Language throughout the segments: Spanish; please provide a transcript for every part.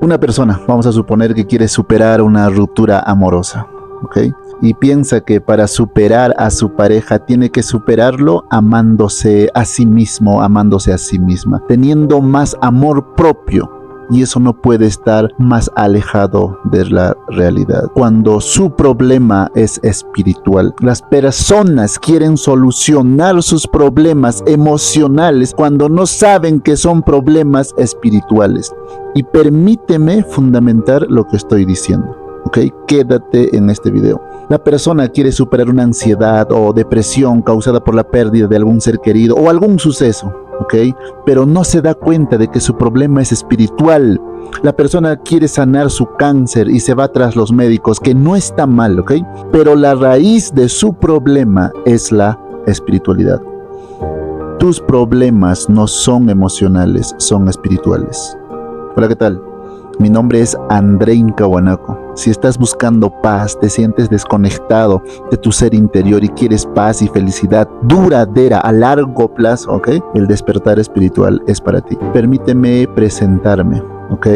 Una persona, vamos a suponer que quiere superar una ruptura amorosa, ¿ok? Y piensa que para superar a su pareja tiene que superarlo amándose a sí mismo, amándose a sí misma, teniendo más amor propio. Y eso no puede estar más alejado de la realidad. Cuando su problema es espiritual, las personas quieren solucionar sus problemas emocionales cuando no saben que son problemas espirituales. Y permíteme fundamentar lo que estoy diciendo. ¿Ok? Quédate en este video. La persona quiere superar una ansiedad o depresión causada por la pérdida de algún ser querido o algún suceso, ¿ok? Pero no se da cuenta de que su problema es espiritual. La persona quiere sanar su cáncer y se va tras los médicos, que no está mal, ¿ok? Pero la raíz de su problema es la espiritualidad. Tus problemas no son emocionales, son espirituales. Hola, ¿qué tal? Mi nombre es André Incahuanaco. Si estás buscando paz, te sientes desconectado de tu ser interior y quieres paz y felicidad duradera a largo plazo, ¿ok? El despertar espiritual es para ti. Permíteme presentarme, ¿ok?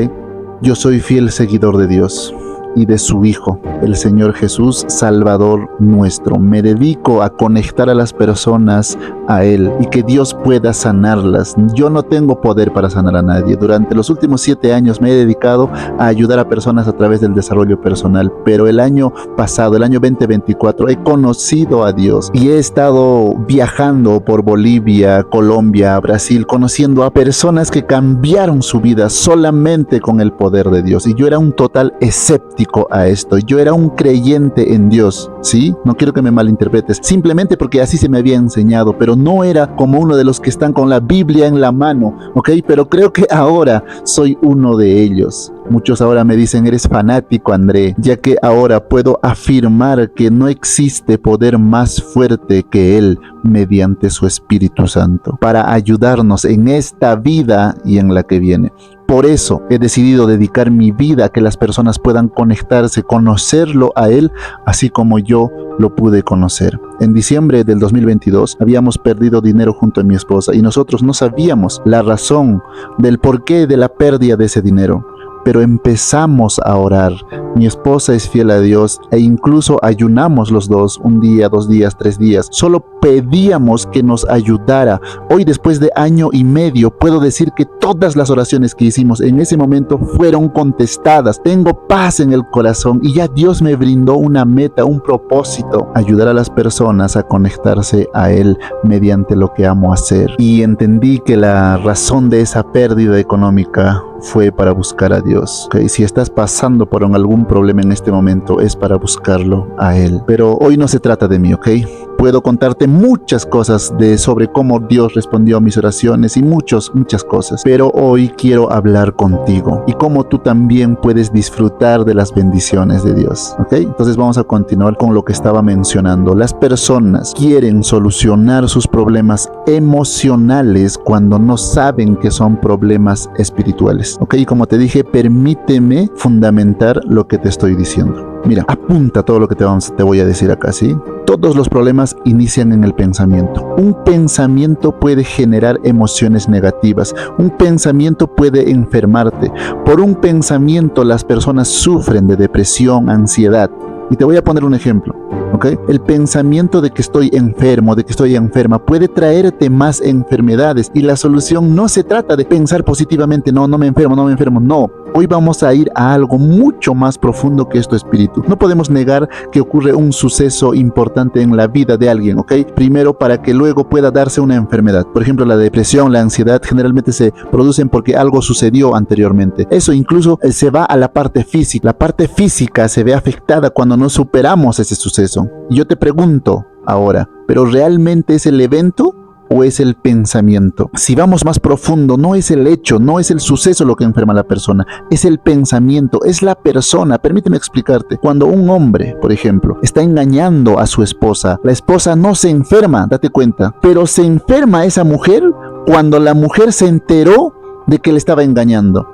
Yo soy fiel seguidor de Dios y de su Hijo, el Señor Jesús, Salvador nuestro. Me dedico a conectar a las personas a Él y que Dios pueda sanarlas. Yo no tengo poder para sanar a nadie. Durante los últimos 7 años me he dedicado a ayudar a personas a través del desarrollo personal, pero el año pasado, el año 2024, he conocido a Dios y he estado viajando por Bolivia, Colombia, Brasil, conociendo a personas que cambiaron su vida solamente con el poder de Dios. Y yo era un total escéptico a esto. Yo era un creyente en Dios, ¿sí? No quiero que me malinterpretes, simplemente porque así se me había enseñado, pero no era como uno de los que están con la Biblia en la mano, ¿ok? Pero creo que ahora soy uno de ellos. Muchos ahora me dicen, eres fanático, André, ya que ahora puedo afirmar que no existe poder más fuerte que Él mediante su Espíritu Santo para ayudarnos en esta vida y en la que viene. Por eso he decidido dedicar mi vida a que las personas puedan conectarse, conocerlo a Él, así como yo lo pude conocer. En diciembre del 2022 habíamos perdido dinero junto a mi esposa y nosotros no sabíamos la razón del porqué de la pérdida de ese dinero. Pero empezamos a orar. Mi esposa es fiel a Dios e incluso ayunamos los dos, 1 día, 2 días, 3 días. Solo pedíamos que nos ayudara. Hoy, después de 1 año y medio, puedo decir que todas las oraciones que hicimos en ese momento fueron contestadas. Tengo paz en el corazón y ya Dios me brindó una meta, un propósito: ayudar a las personas a conectarse a Él mediante lo que amo hacer. Y entendí que la razón de esa pérdida económica fue para buscar a Dios, ¿okay? Si estás pasando por algún problema en este momento, es para buscarlo a Él. Pero hoy no se trata de mí, ¿ok? Puedo contarte muchas cosas sobre cómo Dios respondió a mis oraciones y muchas cosas. Pero hoy quiero hablar contigo y cómo tú también puedes disfrutar de las bendiciones de Dios, ¿ok? Entonces vamos a continuar con lo que estaba mencionando. Las personas quieren solucionar sus problemas emocionales cuando no saben que son problemas espirituales, ¿ok? Y como te dije, permíteme fundamentar lo que te estoy diciendo. Mira, apunta todo lo que te voy a decir acá, ¿sí? Todos los problemas inician en el pensamiento. Un pensamiento puede generar emociones negativas. Un pensamiento puede enfermarte. Por un pensamiento las personas sufren de depresión, ansiedad. Y te voy a poner un ejemplo, ¿ok? El pensamiento de que estoy enfermo, de que estoy enferma, puede traerte más enfermedades. Y la solución no se trata de pensar positivamente, no me enfermo, no. Hoy vamos a ir a algo mucho más profundo que esto, espíritu. No podemos negar que ocurre un suceso importante en la vida de alguien, ¿ok? Primero, para que luego pueda darse una enfermedad. Por ejemplo, la depresión, la ansiedad generalmente se producen porque algo sucedió anteriormente. Eso incluso se va a la parte física. La parte física se ve afectada cuando no superamos ese suceso. Y yo te pregunto ahora, ¿pero realmente es el evento o es el pensamiento? Si vamos más profundo, no es el hecho, no es el suceso lo que enferma a la persona, es el pensamiento, es la persona. Permíteme explicarte. Cuando un hombre, por ejemplo, está engañando a su esposa, la esposa no se enferma, date cuenta, pero se enferma esa mujer cuando la mujer se enteró de que le estaba engañando.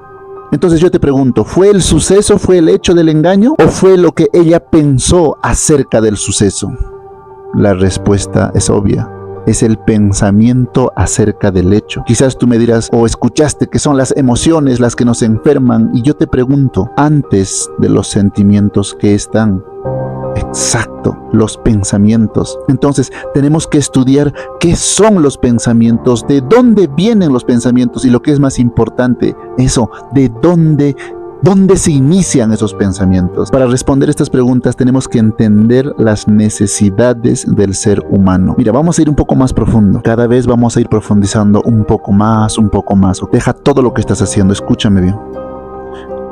Entonces yo te pregunto, ¿fue el suceso, fue el hecho del engaño o fue lo que ella pensó acerca del suceso? La respuesta es obvia. es el pensamiento acerca del hecho. Quizás tú me dirás o escuchaste que son las emociones las que nos enferman, y yo te pregunto, antes de los sentimientos, ¿qué están? Exacto, los pensamientos. Entonces tenemos que estudiar qué son los pensamientos, de dónde vienen los pensamientos, y lo que es más importante, eso, de dónde se inician esos pensamientos. Para responder estas preguntas tenemos que entender las necesidades del ser humano. Mira, vamos a ir un poco más profundo. Cada vez vamos a ir profundizando un poco más, un poco más. Deja todo lo que estás haciendo, escúchame bien.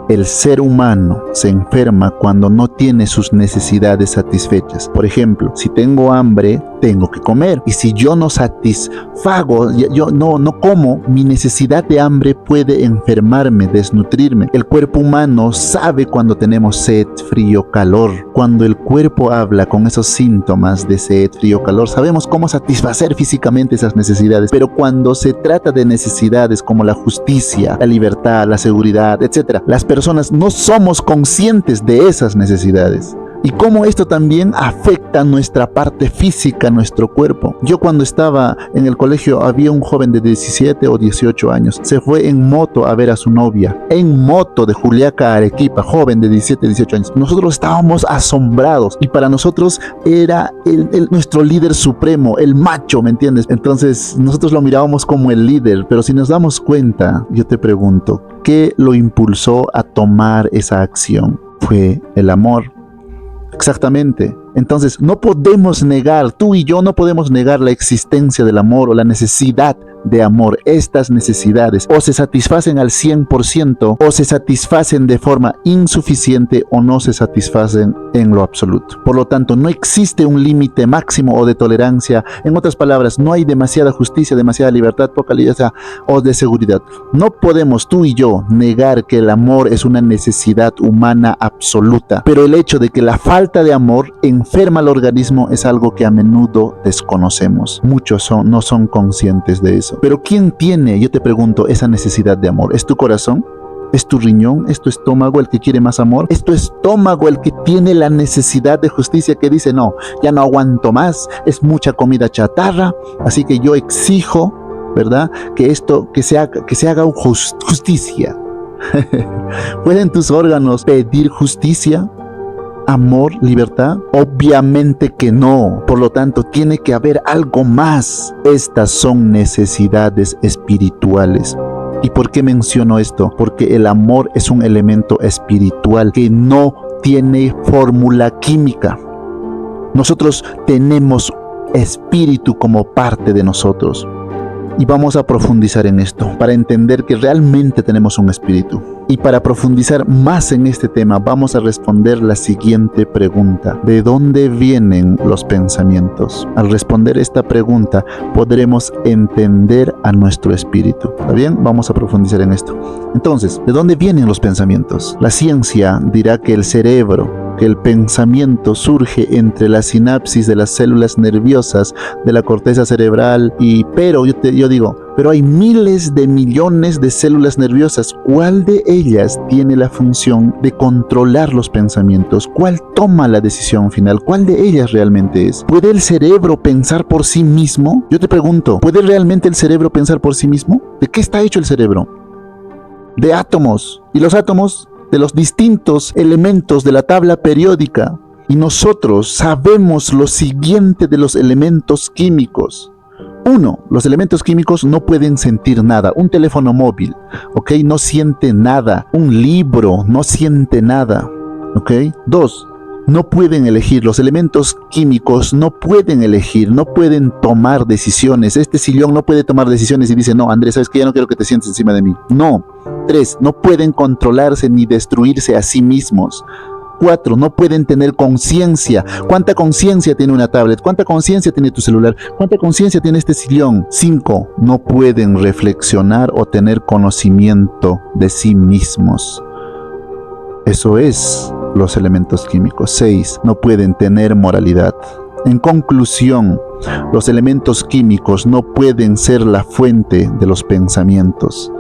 El ser humano se enferma cuando no tiene sus necesidades satisfechas. Por ejemplo, si tengo hambre, tengo que comer. Y si yo no satisfago, yo no como, mi necesidad de hambre puede enfermarme, desnutrirme. El cuerpo humano sabe cuando tenemos sed, frío, calor. Cuando el cuerpo habla con esos síntomas de sed, frío, calor, sabemos cómo satisfacer físicamente esas necesidades. Pero cuando se trata de necesidades como la justicia, la libertad, la seguridad, etc., las personas no somos conscientes de esas necesidades. Y cómo esto también afecta nuestra parte física, nuestro cuerpo. Yo cuando estaba en el colegio había un joven de 17 o 18 años. Se fue en moto a ver a su novia. En moto de Juliaca a Arequipa, joven de 17, 18 años. Nosotros estábamos asombrados. Y para nosotros era nuestro líder supremo, el macho, ¿me entiendes? Entonces nosotros lo mirábamos como el líder. Pero si nos damos cuenta, yo te pregunto, ¿qué lo impulsó a tomar esa acción? Fue el amor. Exactamente. Entonces no podemos negar, tú y yo no podemos negar la existencia del amor o la necesidad de amor. Estas necesidades o se satisfacen al 100% o se satisfacen de forma insuficiente o no se satisfacen en lo absoluto. Por lo tanto, no existe un límite máximo o de tolerancia. En otras palabras, no hay demasiada justicia, demasiada libertad, poca libertad o de seguridad. No podemos tú y yo negar que el amor es una necesidad humana absoluta, pero el hecho de que la falta de amor enferma al organismo es algo que a menudo desconocemos. Muchos no son conscientes de eso. Pero ¿quién tiene, yo te pregunto, esa necesidad de amor? ¿Es tu corazón? ¿Es tu riñón? ¿Es tu estómago el que quiere más amor? ¿Es tu estómago el que tiene la necesidad de justicia, que dice, no, ya no aguanto más, es mucha comida chatarra, así que yo exijo, ¿verdad?, que se haga justicia? ¿Pueden tus órganos pedir justicia? ¿Amor, libertad? Obviamente que no. Por lo tanto, tiene que haber algo más. Estas son necesidades espirituales. ¿Y por qué menciono esto? Porque el amor es un elemento espiritual que no tiene fórmula química. Nosotros tenemos espíritu como parte de nosotros. Y vamos a profundizar en esto para entender que realmente tenemos un espíritu. Y para profundizar más en este tema, vamos a responder la siguiente pregunta: ¿de dónde vienen los pensamientos? Al responder esta pregunta, podremos entender a nuestro espíritu. ¿Está bien? Vamos a profundizar en esto. Entonces, ¿de dónde vienen los pensamientos? La ciencia dirá que el pensamiento surge entre la sinapsis de las células nerviosas de la corteza cerebral, pero yo digo, pero hay miles de millones de células nerviosas. ¿Cuál de ellas tiene la función de controlar los pensamientos? ¿Cuál toma la decisión final? ¿Cuál de ellas realmente es? ¿Puede el cerebro pensar por sí mismo? Yo te pregunto, ¿puede realmente el cerebro pensar por sí mismo? ¿De qué está hecho el cerebro? De átomos. ¿Y los átomos? De los distintos elementos de la tabla periódica. Y nosotros sabemos lo siguiente de los elementos químicos. 1. Los elementos químicos no pueden sentir nada. Un teléfono móvil, ¿ok?, no siente nada. Un libro no siente nada, ¿ok? 2. No pueden elegir. Los elementos químicos no pueden elegir, no pueden tomar decisiones. Este sillón no puede tomar decisiones y dice, no, Andrés, ¿sabes qué? Ya no quiero que te sientes encima de mí. No. 3. No pueden controlarse ni destruirse a sí mismos. 4. No pueden tener conciencia. ¿Cuánta conciencia tiene una tablet? ¿Cuánta conciencia tiene tu celular? ¿Cuánta conciencia tiene este sillón? 5. No pueden reflexionar o tener conocimiento de sí mismos. Eso es los elementos químicos. 6. No pueden tener moralidad. En conclusión, los elementos químicos no pueden ser la fuente de los pensamientos.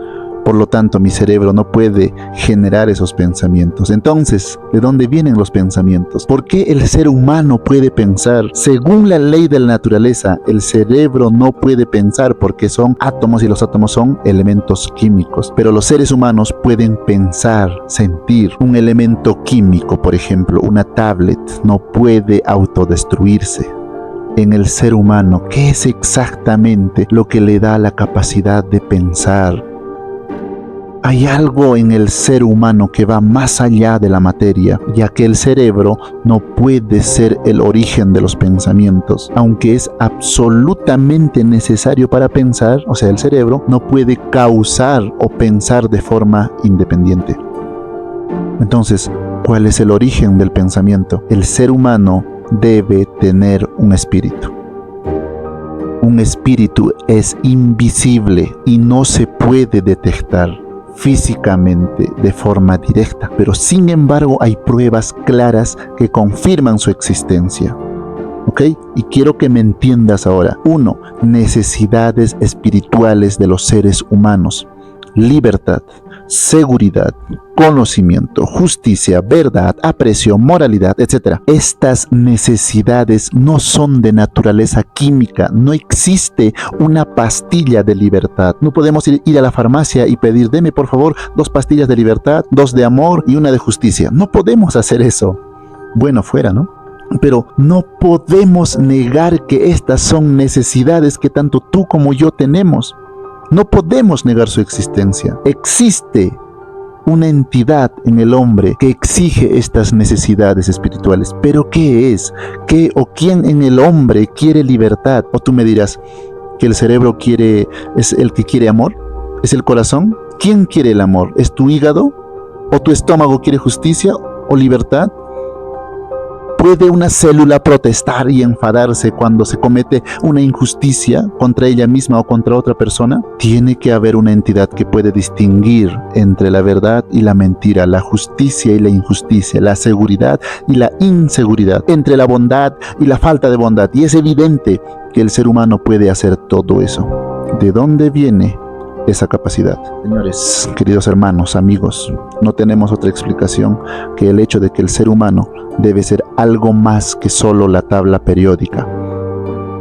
Por lo tanto, mi cerebro no puede generar esos pensamientos. Entonces, ¿de dónde vienen los pensamientos? ¿Por qué el ser humano puede pensar? Según la ley de la naturaleza, el cerebro no puede pensar porque son átomos y los átomos son elementos químicos. Pero los seres humanos pueden pensar, sentir. Un elemento químico, por ejemplo, una tablet, no puede autodestruirse. En el ser humano, ¿qué es exactamente lo que le da la capacidad de pensar? Hay algo en el ser humano que va más allá de la materia, ya que el cerebro no puede ser el origen de los pensamientos, aunque es absolutamente necesario para pensar. O sea, el cerebro no puede causar o pensar de forma independiente. Entonces, ¿cuál es el origen del pensamiento? El ser humano debe tener un espíritu. Un espíritu es invisible y no se puede detectar físicamente de forma directa, pero sin embargo hay pruebas claras que confirman su existencia. ¿Ok? Y quiero que me entiendas ahora. 1. Necesidades espirituales de los seres humanos. Libertad, seguridad, conocimiento, justicia, verdad, aprecio, moralidad, etc. Estas necesidades no son de naturaleza química. No existe una pastilla de libertad. No podemos ir a la farmacia y pedir, deme por favor 2 pastillas de libertad, 2 de amor y 1 de justicia. No podemos hacer eso. Bueno, fuera, ¿no? Pero no podemos negar que estas son necesidades que tanto tú como yo tenemos. No podemos negar su existencia. Existe una entidad en el hombre que exige estas necesidades espirituales. ¿Pero qué es? ¿Qué o quién en el hombre quiere libertad? O tú me dirás que el cerebro es el que quiere amor, es el corazón. ¿Quién quiere el amor? ¿Es tu hígado? ¿O tu estómago quiere justicia o libertad? ¿Puede una célula protestar y enfadarse cuando se comete una injusticia contra ella misma o contra otra persona? Tiene que haber una entidad que puede distinguir entre la verdad y la mentira, la justicia y la injusticia, la seguridad y la inseguridad, entre la bondad y la falta de bondad. Y es evidente que el ser humano puede hacer todo eso. ¿De dónde viene esa capacidad? Señores, queridos hermanos, amigos, no tenemos otra explicación que el hecho de que el ser humano debe ser algo más que solo la tabla periódica,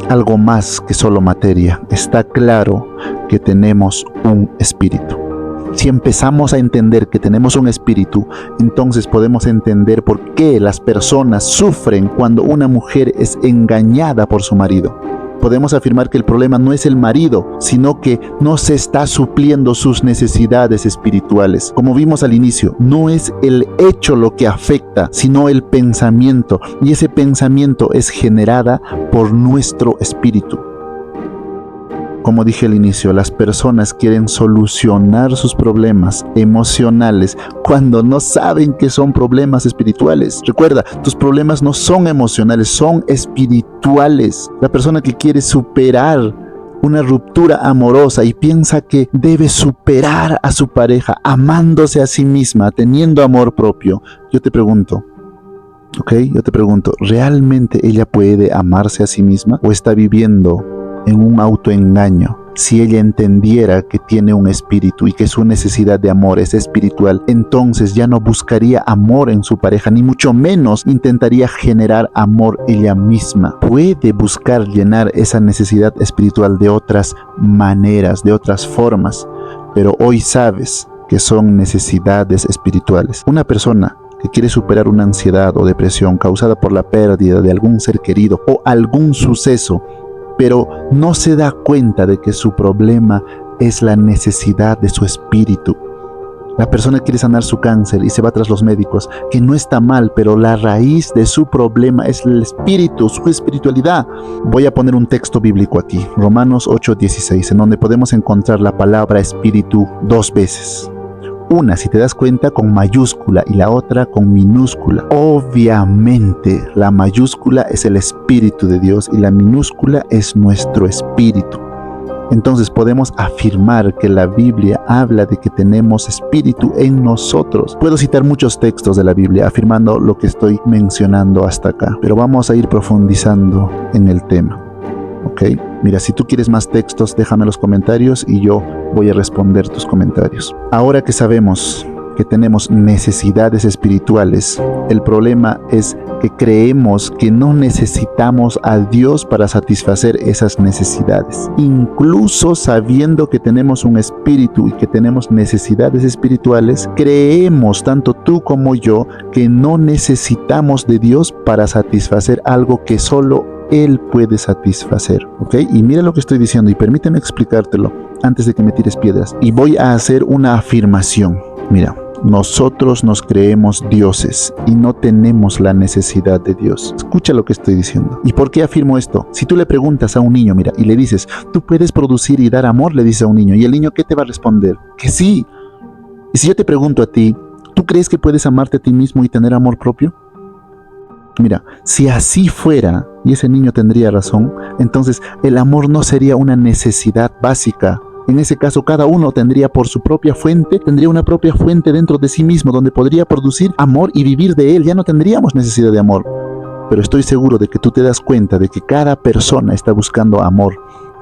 algo más que solo materia. Está claro que tenemos un espíritu. Si empezamos a entender que tenemos un espíritu, entonces podemos entender por qué las personas sufren cuando una mujer es engañada por su marido. Podemos afirmar que el problema no es el marido, sino que no se está supliendo sus necesidades espirituales. Como vimos al inicio, no es el hecho lo que afecta, sino el pensamiento. Y ese pensamiento es generada por nuestro espíritu. Como dije al inicio, las personas quieren solucionar sus problemas emocionales cuando no saben que son problemas espirituales. Recuerda, tus problemas no son emocionales, son espirituales. La persona que quiere superar una ruptura amorosa y piensa que debe superar a su pareja amándose a sí misma, teniendo amor propio, yo te pregunto, ¿realmente ella puede amarse a sí misma o está viviendo en un autoengaño? Si ella entendiera que tiene un espíritu y que su necesidad de amor es espiritual, entonces ya no buscaría amor en su pareja, ni mucho menos intentaría generar amor ella misma. Puede buscar llenar esa necesidad espiritual de otras maneras, de otras formas, pero hoy sabes que son necesidades espirituales. Una persona que quiere superar una ansiedad o depresión causada por la pérdida de algún ser querido o algún suceso, pero no se da cuenta de que su problema es la necesidad de su espíritu. La persona quiere sanar su cáncer y se va tras los médicos, que no está mal, pero la raíz de su problema es el espíritu, su espiritualidad. Voy a poner un texto bíblico aquí, Romanos 8:16, en donde podemos encontrar la palabra espíritu 2 veces. Una, si te das cuenta, con mayúscula y la otra con minúscula. Obviamente, la mayúscula es el Espíritu de Dios y la minúscula es nuestro espíritu. Entonces podemos afirmar que la Biblia habla de que tenemos espíritu en nosotros. Puedo citar muchos textos de la Biblia afirmando lo que estoy mencionando hasta acá, pero vamos a ir profundizando en el tema. ¿ok? Mira, si tú quieres más textos, déjame los comentarios y yo voy a responder tus comentarios. Ahora que sabemos que tenemos necesidades espirituales, el problema es que creemos que no necesitamos a Dios para satisfacer esas necesidades. Incluso sabiendo que tenemos un espíritu y que tenemos necesidades espirituales, creemos, tanto tú como yo, que no necesitamos de Dios para satisfacer algo que solo Él puede satisfacer, ¿ok? Y mira lo que estoy diciendo y permíteme explicártelo antes de que me tires piedras. Y voy a hacer una afirmación. Mira, nosotros nos creemos dioses y no tenemos la necesidad de Dios. Escucha lo que estoy diciendo. ¿Y por qué afirmo esto? Si tú le preguntas a un niño, mira, y le dices, ¿tú puedes producir y dar amor? Le dices a un niño. ¿Y el niño qué te va a responder? Que sí. Y si yo te pregunto a ti, ¿tú crees que puedes amarte a ti mismo y tener amor propio? Mira, si así fuera, y ese niño tendría razón, entonces el amor no sería una necesidad básica. En ese caso, cada uno tendría por su propia fuente, tendría una propia fuente dentro de sí mismo, donde podría producir amor y vivir de él. Ya no tendríamos necesidad de amor. Pero estoy seguro de que tú te das cuenta de que cada persona está buscando amor.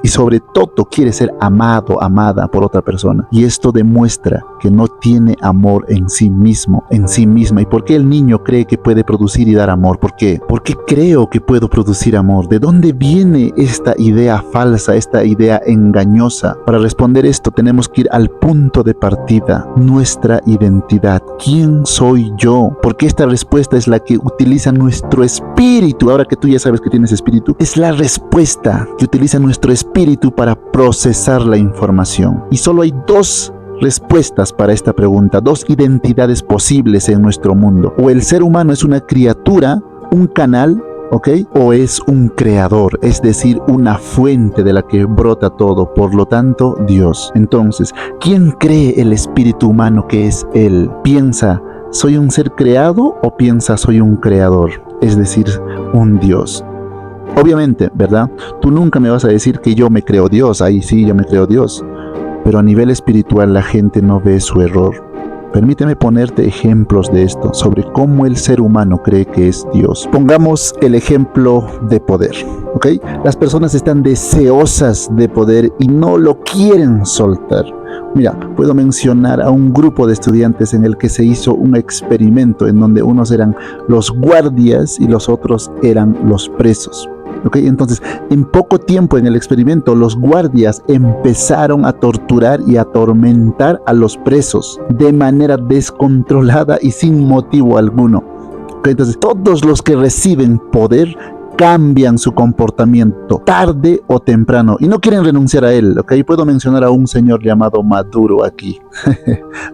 Y sobre todo quiere ser amado, amada por otra persona. Y esto demuestra que no tiene amor en sí mismo, en sí misma. ¿Y por qué el niño cree que puede producir y dar amor? ¿Por qué? ¿Por qué creo que puedo producir amor? ¿De dónde viene esta idea falsa, esta idea engañosa? Para responder esto tenemos que ir al punto de partida, nuestra identidad. ¿Quién soy yo? Porque esta respuesta es la que utiliza nuestro espíritu. Ahora que tú ya sabes que tienes espíritu, es la respuesta que utiliza nuestro espíritu para procesar la información. Y solo hay dos respuestas para esta pregunta, dos identidades posibles en nuestro mundo. O el ser humano es una criatura, un canal, ¿ok? O es un creador, es decir, una fuente de la que brota todo, por lo tanto, Dios. Entonces, ¿quién cree el espíritu humano que es Él? ¿Piensa, soy un ser creado o piensa, soy un creador? Es decir, un Dios. Obviamente, ¿verdad? Tú nunca me vas a decir que yo me creo Dios. Ahí sí, yo me creo Dios. Pero a nivel espiritual la gente no ve su error. Permíteme ponerte ejemplos de esto, sobre cómo el ser humano cree que es Dios. Pongamos el ejemplo de poder, ¿ok? Las personas están deseosas de poder y no lo quieren soltar. Mira, puedo mencionar a un grupo de estudiantes en el que se hizo un experimento en donde unos eran los guardias y los otros eran los presos. ¿Okay? Entonces, en poco tiempo en el experimento, los guardias empezaron a torturar y atormentar a los presos de manera descontrolada y sin motivo alguno. ¿Okay? Entonces, todos los que reciben poder cambian su comportamiento tarde o temprano y no quieren renunciar a él, ¿ok? Puedo mencionar a un señor llamado Maduro aquí,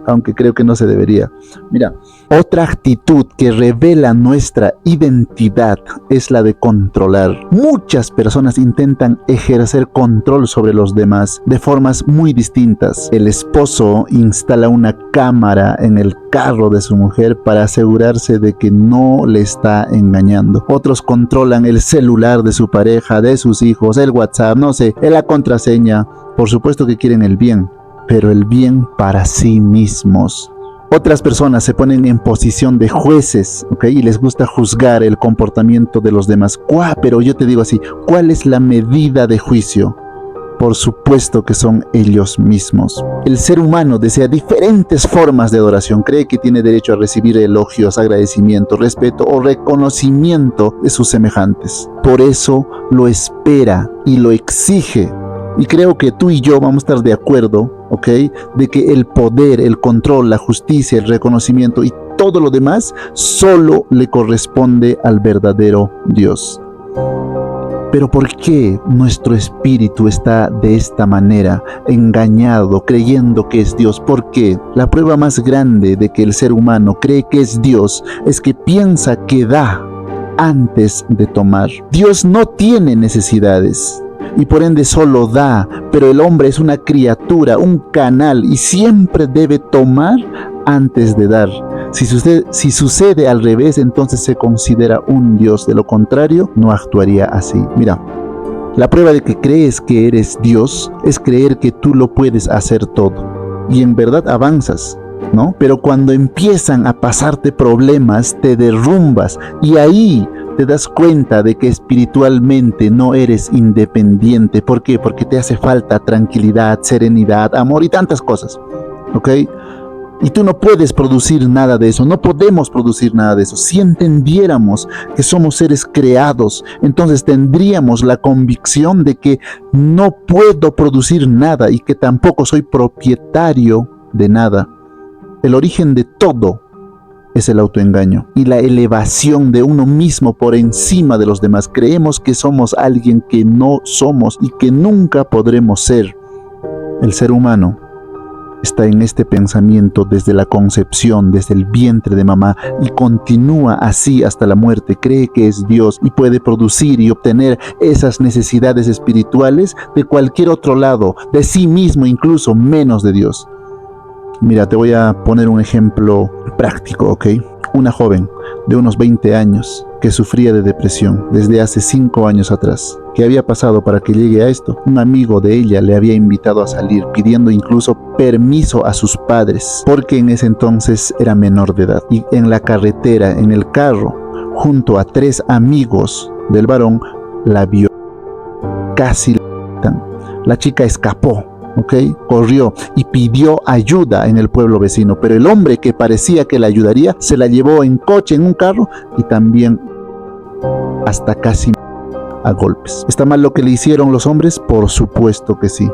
aunque creo que no se debería. Mira, otra actitud que revela nuestra identidad es la de controlar. Muchas personas intentan ejercer control sobre los demás de formas muy distintas. El esposo instala una cámara en el carro de su mujer para asegurarse de que no le está engañando. Otros controlan el celular de su pareja, de sus hijos, el WhatsApp, no sé, la contraseña. Por supuesto que quieren el bien, pero el bien para sí mismos. Otras personas se ponen en posición de jueces, ¿ok? Y les gusta juzgar el comportamiento de los demás. Pero yo te digo así, ¿cuál es la medida de juicio? Por supuesto que son ellos mismos. El ser humano desea diferentes formas de adoración. Cree que tiene derecho a recibir elogios, agradecimiento, respeto o reconocimiento de sus semejantes. Por eso lo espera y lo exige. Y creo que tú y yo vamos a estar de acuerdo, ¿ok? De que el poder, el control, la justicia, el reconocimiento y todo lo demás solo le corresponde al verdadero Dios. Pero ¿por qué nuestro espíritu está de esta manera, engañado, creyendo que es Dios? ¿Por qué? La prueba más grande de que el ser humano cree que es Dios es que piensa que da antes de tomar. Dios no tiene necesidades y por ende solo da, pero el hombre es una criatura, un canal y siempre debe tomar antes de dar. Si sucede al revés, entonces se considera un Dios. De lo contrario, no actuaría así. Mira, la prueba de que crees que eres Dios es creer que tú lo puedes hacer todo. Y en verdad avanzas, ¿no? Pero cuando empiezan a pasarte problemas, te derrumbas y ahí te das cuenta de que espiritualmente no eres independiente. ¿Por qué? Porque te hace falta tranquilidad, serenidad, amor y tantas cosas, ¿ok? Y tú no puedes producir nada de eso, no podemos producir nada de eso. Si entendiéramos que somos seres creados, entonces tendríamos la convicción de que no puedo producir nada y que tampoco soy propietario de nada. El origen de todo es el autoengaño y la elevación de uno mismo por encima de los demás. Creemos que somos alguien que no somos y que nunca podremos ser. El ser humano está en este pensamiento desde la concepción, desde el vientre de mamá, y continúa así hasta la muerte. Cree que es Dios y puede producir y obtener esas necesidades espirituales de cualquier otro lado, de sí mismo, incluso menos de Dios. Mira, te voy a poner un ejemplo práctico, ¿ok? Una joven de unos 20 años que sufría de depresión desde hace 5 años atrás. ¿Qué había pasado para que llegue a esto? Un amigo de ella le había invitado a salir, pidiendo incluso permiso a sus padres, porque en ese entonces era menor de edad. Y en la carretera, en el carro, junto a 3 amigos del varón, la vio. Casi la matan. La chica escapó, ¿ok? Corrió y pidió ayuda en el pueblo vecino, pero el hombre que parecía que la ayudaría se la llevó en coche, en un carro, y también hasta casi a golpes. ¿Está mal lo que le hicieron los hombres? Por supuesto que sí.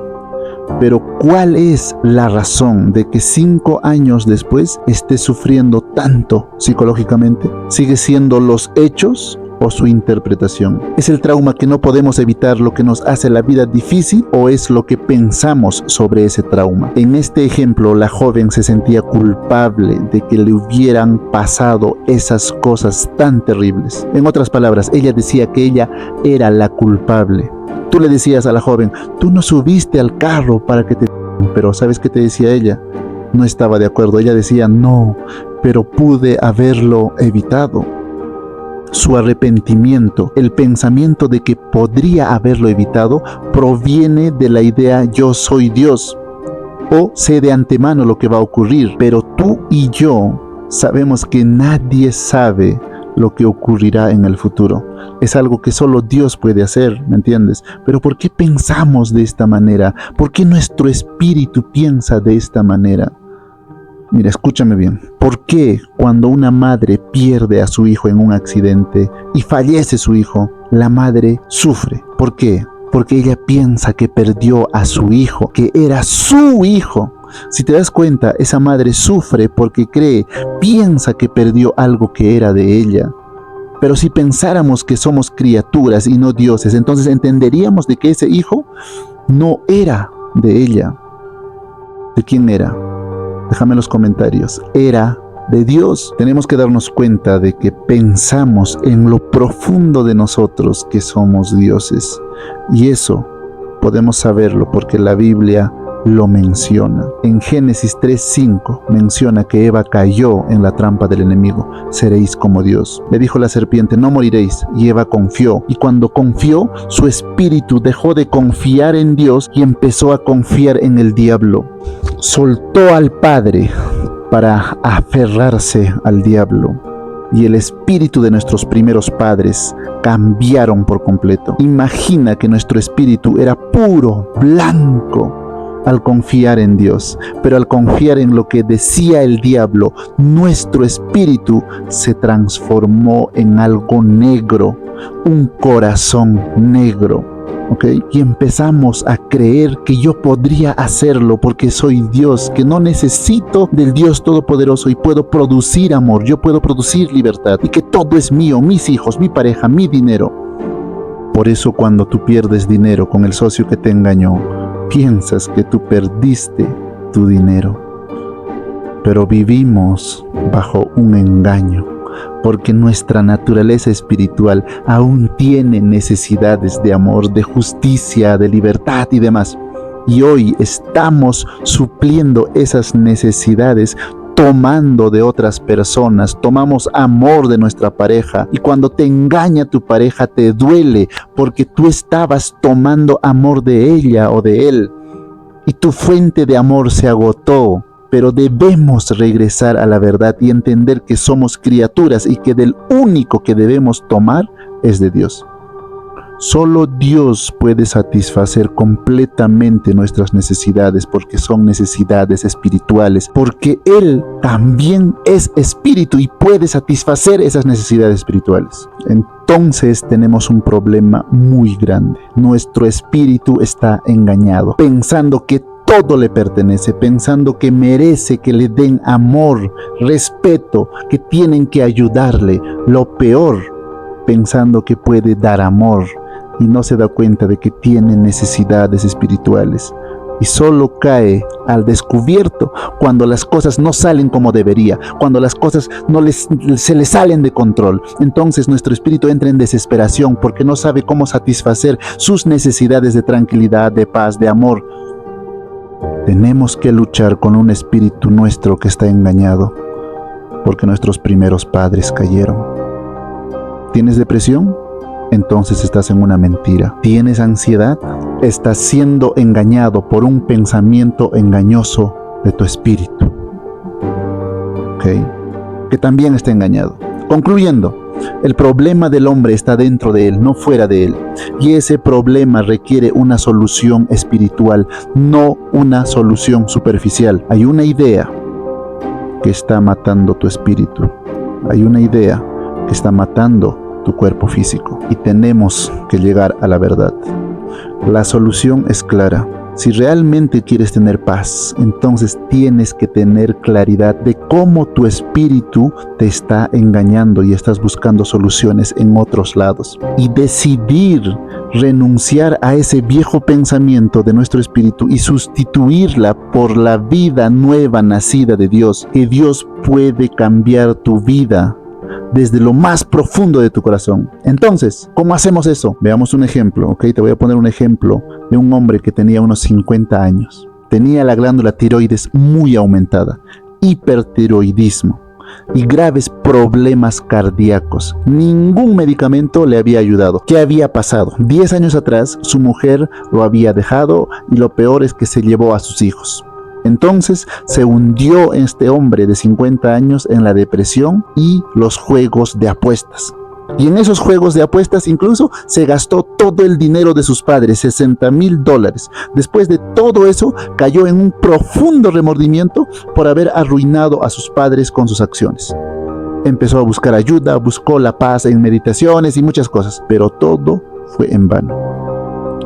Pero ¿cuál es la razón de que 5 años después esté sufriendo tanto psicológicamente? ¿Sigue siendo los hechos o su interpretación? ¿Es el trauma que no podemos evitar lo que nos hace la vida difícil o es lo que pensamos sobre ese trauma? En este ejemplo, la joven se sentía culpable de que le hubieran pasado esas cosas tan terribles. En otras palabras, ella decía que ella era la culpable. Tú le decías a la joven, tú no subiste al carro para que te... Pero ¿sabes qué te decía ella? No estaba de acuerdo. Ella decía, no, pero pude haberlo evitado. Su arrepentimiento, el pensamiento de que podría haberlo evitado, proviene de la idea yo soy Dios, o sé de antemano lo que va a ocurrir, pero tú y yo sabemos que nadie sabe lo que ocurrirá en el futuro. Es algo que solo Dios puede hacer, ¿me entiendes? Pero ¿por qué pensamos de esta manera? ¿Por qué nuestro espíritu piensa de esta manera? Mira, escúchame bien. ¿Por qué cuando una madre pierde a su hijo en un accidente y fallece su hijo, la madre sufre? ¿Por qué? Porque ella piensa que perdió a su hijo, que era su hijo. Si te das cuenta, esa madre sufre porque piensa que perdió algo que era de ella. Pero si pensáramos que somos criaturas y no dioses, entonces entenderíamos de que ese hijo no era de ella. ¿De quién era? Déjame en los comentarios. Era de Dios. Tenemos que darnos cuenta de que pensamos en lo profundo de nosotros que somos dioses. Y eso podemos saberlo porque la Biblia lo menciona. En Génesis 3:5 menciona que Eva cayó en la trampa del enemigo. Seréis como Dios. Le dijo la serpiente, no moriréis. Y Eva confió. Y cuando confió, su espíritu dejó de confiar en Dios y empezó a confiar en el diablo. Soltó al Padre para aferrarse al diablo. Y el espíritu de nuestros primeros padres cambiaron por completo. Imagina que nuestro espíritu era puro, blanco, al confiar en Dios, pero al confiar en lo que decía el diablo, nuestro espíritu se transformó en algo negro, un corazón negro. ¿Okay? Y empezamos a creer que yo podría hacerlo porque soy Dios, que no necesito del Dios Todopoderoso y puedo producir amor, yo puedo producir libertad y que todo es mío, mis hijos, mi pareja, mi dinero. Por eso cuando tú pierdes dinero con el socio que te engañó, piensas que tú perdiste tu dinero. Pero vivimos bajo un engaño. Porque nuestra naturaleza espiritual aún tiene necesidades de amor, de justicia, de libertad y demás. Y hoy estamos supliendo esas necesidades tomando de otras personas. Tomamos amor de nuestra pareja y cuando te engaña tu pareja te duele porque tú estabas tomando amor de ella o de él y tu fuente de amor se agotó. pero debemos regresar a la verdad y entender que somos criaturas y que del único que debemos tomar es de Dios. Solo Dios puede satisfacer completamente nuestras necesidades, porque son necesidades espirituales, porque Él también es espíritu y puede satisfacer esas necesidades espirituales. Entonces tenemos un problema muy grande. Nuestro espíritu está engañado, pensando que todo le pertenece, pensando que merece que le den amor, respeto, que tienen que ayudarle. Lo peor, pensando que puede dar amor y no se da cuenta de que tiene necesidades espirituales. Y solo cae al descubierto cuando las cosas no salen como debería, cuando las cosas se le salen de control. Entonces nuestro espíritu entra en desesperación porque no sabe cómo satisfacer sus necesidades de tranquilidad, de paz, de amor. Tenemos que luchar con un espíritu nuestro que está engañado, porque nuestros primeros padres cayeron. ¿Tienes depresión? Entonces estás en una mentira. ¿Tienes ansiedad? Estás siendo engañado por un pensamiento engañoso de tu espíritu, ¿ok? Que también está engañado. Concluyendo, el problema del hombre está dentro de él, no fuera de él. Y ese problema requiere una solución espiritual, no una solución superficial. Hay una idea que está matando tu espíritu. Hay una idea que está matando tu cuerpo físico. Y tenemos que llegar a la verdad. La solución es clara. Si realmente quieres tener paz, entonces tienes que tener claridad de cómo tu espíritu te está engañando y estás buscando soluciones en otros lados. Y decidir renunciar a ese viejo pensamiento de nuestro espíritu y sustituirla por la vida nueva nacida de Dios. Que Dios puede cambiar tu vida desde lo más profundo de tu corazón. Entonces, ¿cómo hacemos eso? Veamos un ejemplo, ¿ok? Te voy a poner un ejemplo de un hombre que tenía unos 50 años. Tenía la glándula tiroides muy aumentada, hipertiroidismo y graves problemas cardíacos. Ningún medicamento le había ayudado. ¿Qué había pasado? 10 años atrás, su mujer lo había dejado y lo peor es que se llevó a sus hijos. Entonces se hundió este hombre de 50 años en la depresión y los juegos de apuestas. Y en esos juegos de apuestas incluso se gastó todo el dinero de sus padres, $60,000. Después de todo eso, cayó en un profundo remordimiento por haber arruinado a sus padres con sus acciones. Empezó a buscar ayuda, buscó la paz en meditaciones y muchas cosas, pero todo fue en vano.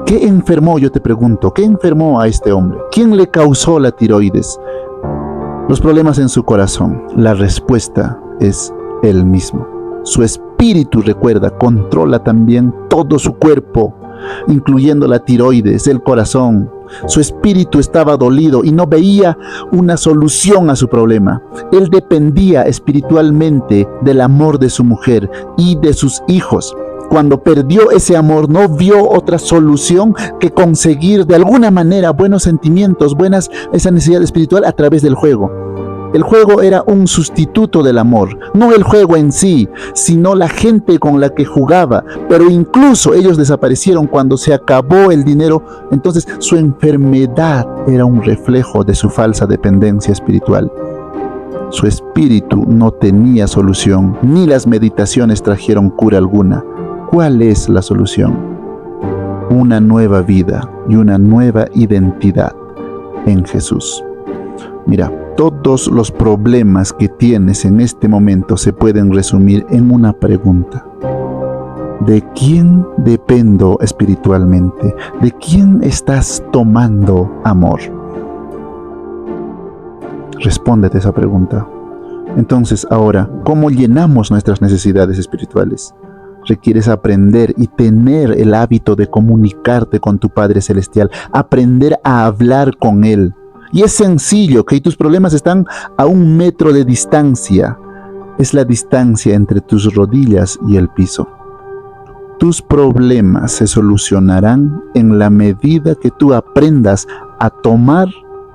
¿Qué enfermó? Yo te pregunto, ¿qué enfermó a este hombre? ¿Quién le causó la tiroides? Los problemas en su corazón. La respuesta es él mismo. Su espíritu, recuerda, controla también todo su cuerpo, incluyendo la tiroides, el corazón. Su espíritu estaba dolido y no veía una solución a su problema. Él dependía espiritualmente del amor de su mujer y de sus hijos. Cuando perdió ese amor, no vio otra solución que conseguir de alguna manera buenos sentimientos, esa necesidad espiritual a través del juego. El juego era un sustituto del amor, no el juego en sí, sino la gente con la que jugaba. Pero incluso ellos desaparecieron cuando se acabó el dinero. Entonces su enfermedad era un reflejo de su falsa dependencia espiritual. Su espíritu no tenía solución, ni las meditaciones trajeron cura alguna. ¿Cuál es la solución? Una nueva vida y una nueva identidad en Jesús. Mira, todos los problemas que tienes en este momento se pueden resumir en una pregunta. ¿De quién dependo espiritualmente? ¿De quién estás tomando amor? Respóndete esa pregunta. Entonces, ahora, ¿cómo llenamos nuestras necesidades espirituales? Requieres aprender y tener el hábito de comunicarte con tu Padre Celestial, aprender a hablar con Él. Y es sencillo, que tus problemas están a 1 metro de distancia. Es la distancia entre tus rodillas y el piso. Tus problemas se solucionarán en la medida que tú aprendas a tomar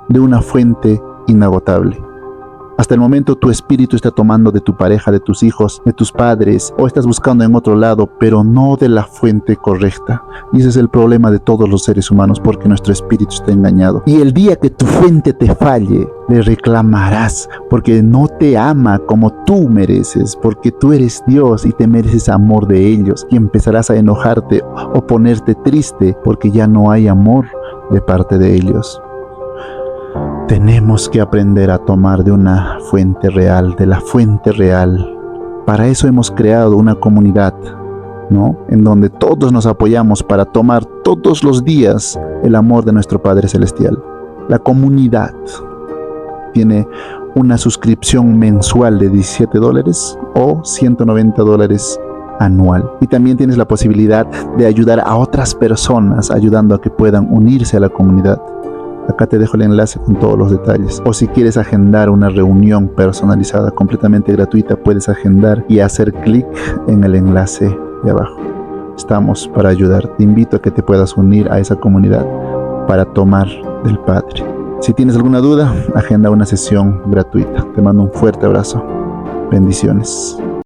de una fuente inagotable. Hasta el momento tu espíritu está tomando de tu pareja, de tus hijos, de tus padres, o estás buscando en otro lado, pero no de la fuente correcta. Y ese es el problema de todos los seres humanos, porque nuestro espíritu está engañado. Y el día que tu fuente te falle, le reclamarás, porque no te ama como tú mereces, porque tú eres Dios y te mereces amor de ellos. Y empezarás a enojarte o ponerte triste, porque ya no hay amor de parte de ellos. Tenemos que aprender a tomar de una fuente real, de la fuente real. Para eso hemos creado una comunidad, ¿no? En donde todos nos apoyamos para tomar todos los días el amor de nuestro Padre Celestial. La comunidad tiene una suscripción mensual de $17 o $190 anual. Y también tienes la posibilidad de ayudar a otras personas, ayudando a que puedan unirse a la comunidad. Acá te dejo el enlace con todos los detalles. O si quieres agendar una reunión personalizada completamente gratuita, puedes agendar y hacer clic en el enlace de abajo. Estamos para ayudar. Te invito a que te puedas unir a esa comunidad para tomar del Padre. Si tienes alguna duda, agenda una sesión gratuita. Te mando un fuerte abrazo. Bendiciones.